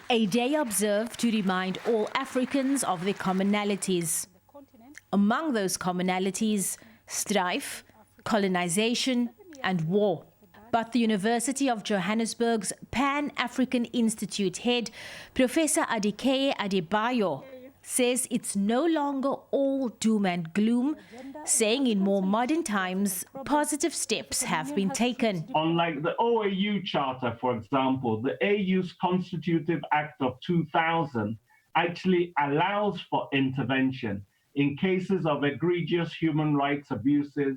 A day observed to remind all Africans of their commonalities. Among those commonalities, strife, colonization, and war. But the University of Johannesburg's Pan-African Institute head, Professor Adikeye Adebayo, says it's no longer all doom and gloom, saying in more modern times, positive steps have been taken. Unlike the OAU Charter, for example, the AU's Constitutive Act of 2000 actually allows for intervention in cases of egregious human rights abuses,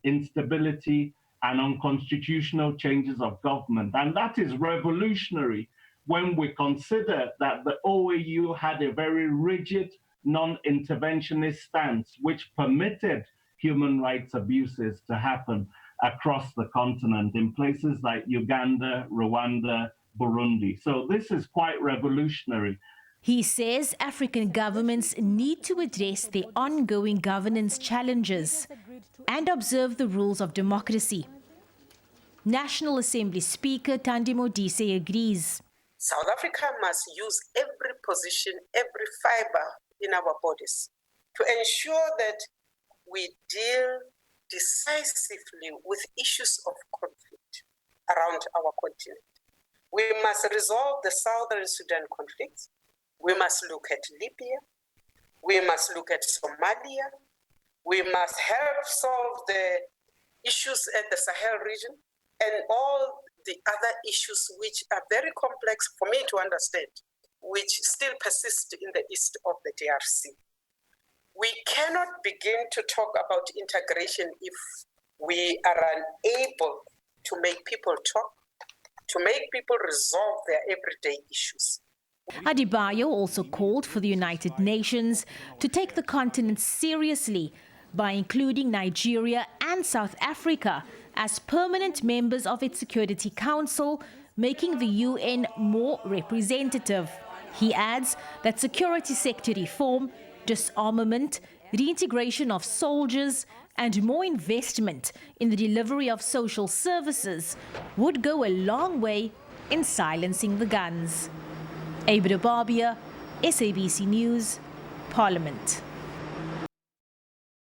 instability, and unconstitutional changes of government. And that is revolutionary when we consider that the OAU had a very rigid, non-interventionist stance, which permitted human rights abuses to happen across the continent in places like Uganda, Rwanda, Burundi. So this is quite revolutionary. He says African governments need to address their ongoing governance challenges and observe the rules of democracy. National Assembly Speaker Thandi Modise agrees. South Africa must use every position, every fiber in our bodies to ensure that we deal decisively with issues of conflict around our continent. We must resolve the Southern Sudan conflict. We must look at Libya. We must look at Somalia. We must help solve the issues at the Sahel region and all the other issues which are very complex for me to understand, which still persist in the east of the DRC. We cannot begin to talk about integration if we are unable to make people talk, to make people resolve their everyday issues. Adebayo also called for the United Nations to take the continent seriously by including Nigeria and South Africa as permanent members of its Security Council, making the UN more representative. He adds that security sector reform, disarmament, reintegration of soldiers, and more investment in the delivery of social services would go a long way in silencing the guns. Abra Barbia, SABC News, Parliament.